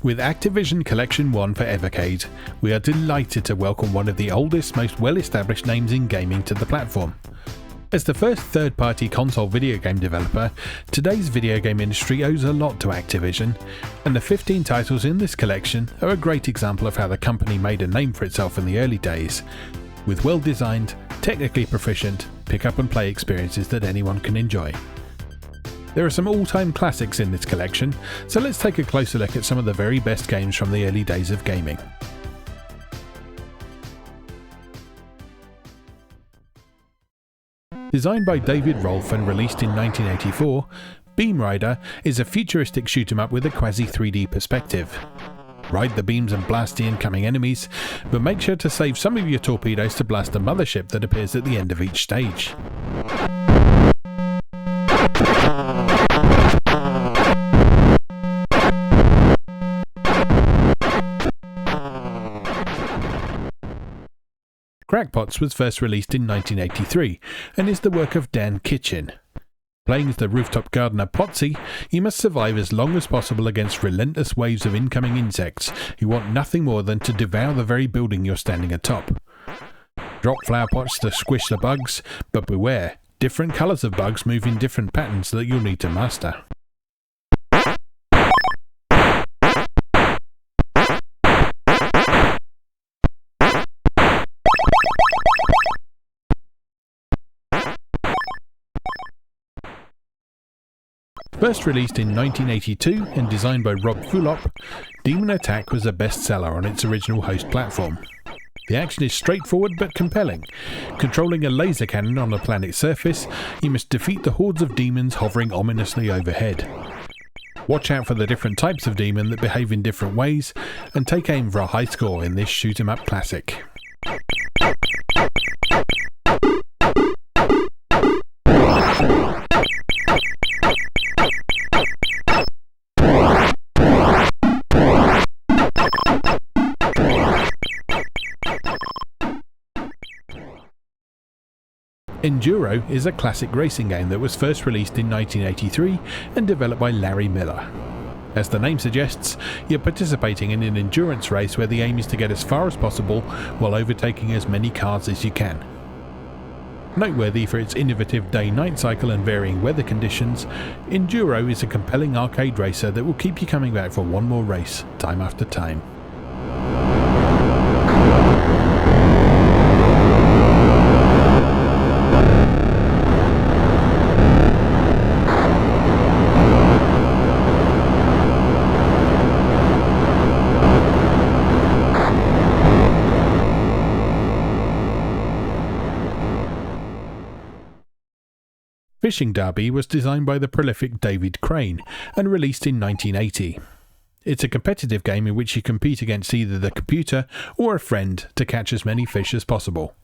With Activision Collection 1 for Evercade, we are delighted to welcome one of the oldest, most well-established names in gaming to the platform. As the first third-party console video game developer, today's video game industry owes a lot to Activision, and the 15 titles in this collection are a great example of how the company made a name for itself in the early days, with well-designed, technically proficient, pick-up-and-play experiences that anyone can enjoy. There are some all-time classics in this collection, so let's take a closer look at some of the very best games from the early days of gaming. Designed by David Rolfe and released in 1984, Beamrider is a futuristic shoot-'em-up with a quasi-3D perspective. Ride the beams and blast the incoming enemies, but make sure to save some of your torpedoes to blast the mothership that appears at the end of each stage. Crackpots was first released in 1983 and is the work of Dan Kitchen. Playing as the rooftop gardener Potsy, you must survive as long as possible against relentless waves of incoming insects who want nothing more than to devour the very building you're standing atop. Drop flower pots to squish the bugs, but beware, different colours of bugs move in different patterns that you'll need to master. First released in 1982 and designed by Rob Fulop, Demon Attack was a bestseller on its original host platform. The action is straightforward but compelling. Controlling a laser cannon on a planet's surface, you must defeat the hordes of demons hovering ominously overhead. Watch out for the different types of demon that behave in different ways, and take aim for a high score in this shoot-'em-up classic. Enduro is a classic racing game that was first released in 1983 and developed by Larry Miller. As the name suggests, you're participating in an endurance race where the aim is to get as far as possible while overtaking as many cars as you can. Noteworthy for its innovative day-night cycle and varying weather conditions, Enduro is a compelling arcade racer that will keep you coming back for one more race, time after time. Fishing Derby was designed by the prolific David Crane and released in 1980. It's a competitive game in which you compete against either the computer or a friend to catch as many fish as possible.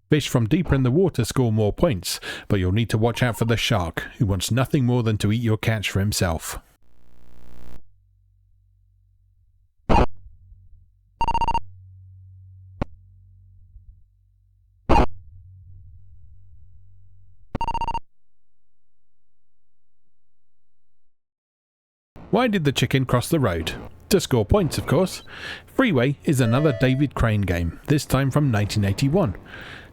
Fish from deeper in the water score more points, but you'll need to watch out for the shark, who wants nothing more than to eat your catch for himself. Why did the chicken cross the road? To score points, of course. Freeway is another David Crane game, this time from 1981.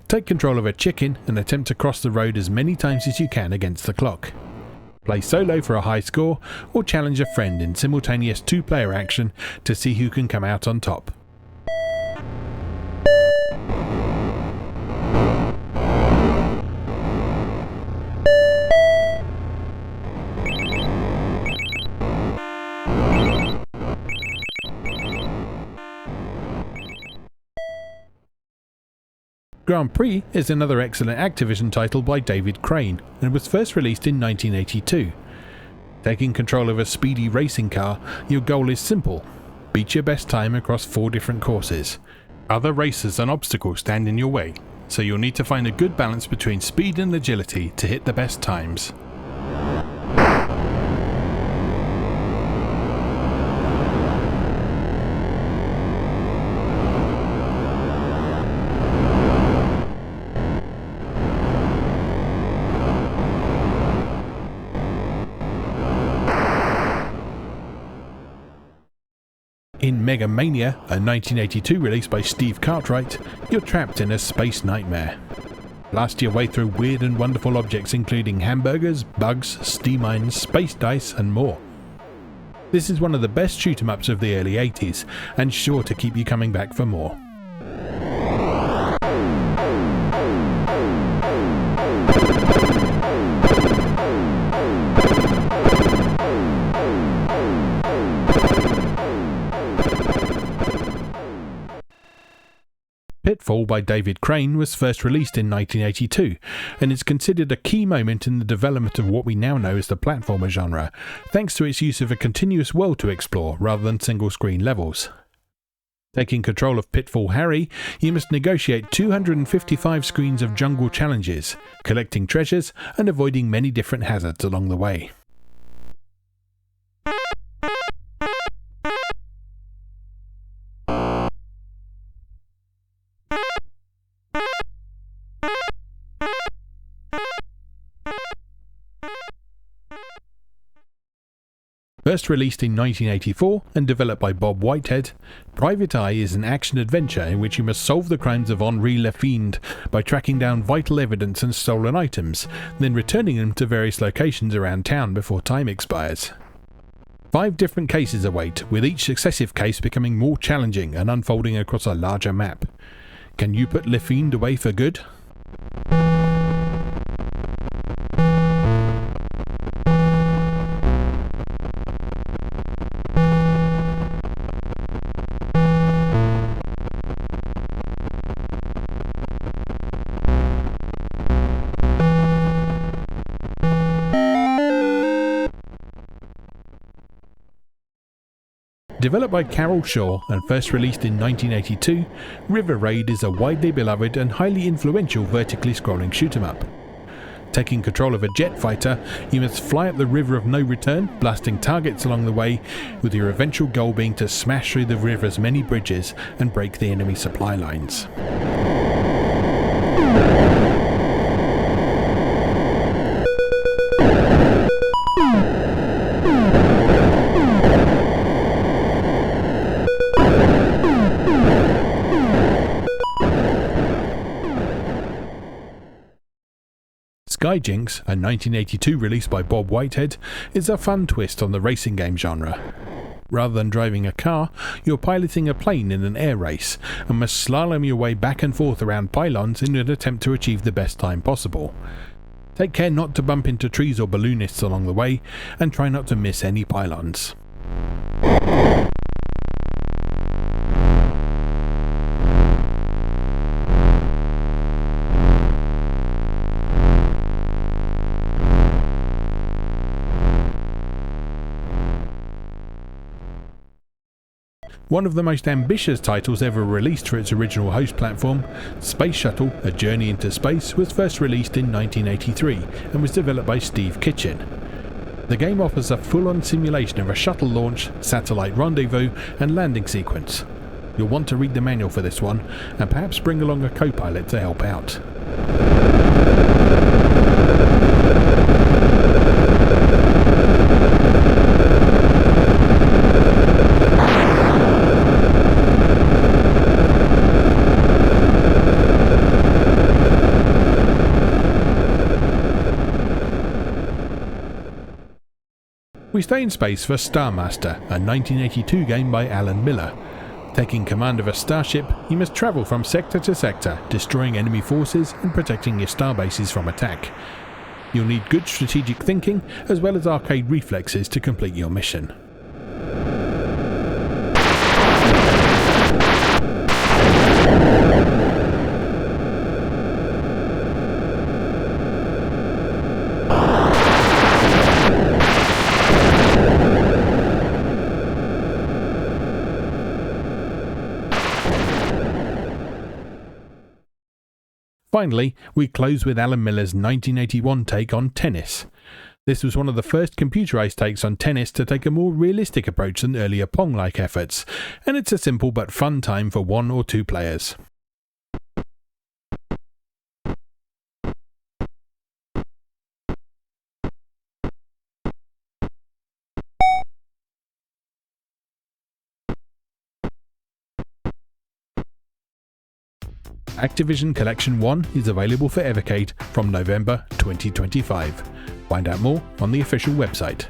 Take control of a chicken and attempt to cross the road as many times as you can against the clock. Play solo for a high score, or challenge a friend in simultaneous two-player action to see who can come out on top. Grand Prix is another excellent Activision title by David Crane and was first released in 1982. Taking control of a speedy racing car, your goal is simple: beat your best time across 4 different courses. Other racers and obstacles stand in your way, so you'll need to find a good balance between speed and agility to hit the best times. MegaMania, a 1982 release by Steve Cartwright, you're trapped in a space nightmare. Blast your way through weird and wonderful objects including hamburgers, bugs, steam mines, space dice and more. This is one of the best shoot 'em ups of the early 80s and sure to keep you coming back for more. Pitfall by David Crane was first released in 1982 and is considered a key moment in the development of what we now know as the platformer genre, thanks to its use of a continuous world to explore rather than single screen levels. Taking control of Pitfall Harry, you must negotiate 255 screens of jungle challenges, collecting treasures and avoiding many different hazards along the way. First released in 1984 and developed by Bob Whitehead, Private Eye is an action-adventure in which you must solve the crimes of Henri Lefind by tracking down vital evidence and stolen items, then returning them to various locations around town before time expires. 5 different cases await, with each successive case becoming more challenging and unfolding across a larger map. Can you put Lefind away for good? Developed by Carol Shaw and first released in 1982, River Raid is a widely beloved and highly influential vertically scrolling shoot 'em up. Taking control of a jet fighter, you must fly up the River of No Return, blasting targets along the way, with your eventual goal being to smash through the river's many bridges and break the enemy supply lines. Jinks, a 1982 release by Bob Whitehead, is a fun twist on the racing game genre. Rather than driving a car, you're piloting a plane in an air race and must slalom your way back and forth around pylons in an attempt to achieve the best time possible. Take care not to bump into trees or balloonists along the way, and try not to miss any pylons. One of the most ambitious titles ever released for its original host platform, Space Shuttle, A Journey into Space, was first released in 1983 and was developed by Steve Kitchen. The game offers a full-on simulation of a shuttle launch, satellite rendezvous and landing sequence. You'll want to read the manual for this one, and perhaps bring along a co-pilot to help out. We stay in space for Starmaster, a 1982 game by Alan Miller. Taking command of a starship, you must travel from sector to sector, destroying enemy forces and protecting your starbases from attack. You'll need good strategic thinking as well as arcade reflexes to complete your mission. Finally, we close with Alan Miller's 1981 take on tennis. This was one of the first computerized takes on tennis to take a more realistic approach than earlier Pong-like efforts, and it's a simple but fun time for 1 or 2 players. Activision Collection 1 is available for Evercade from November 2025. Find out more on the official website.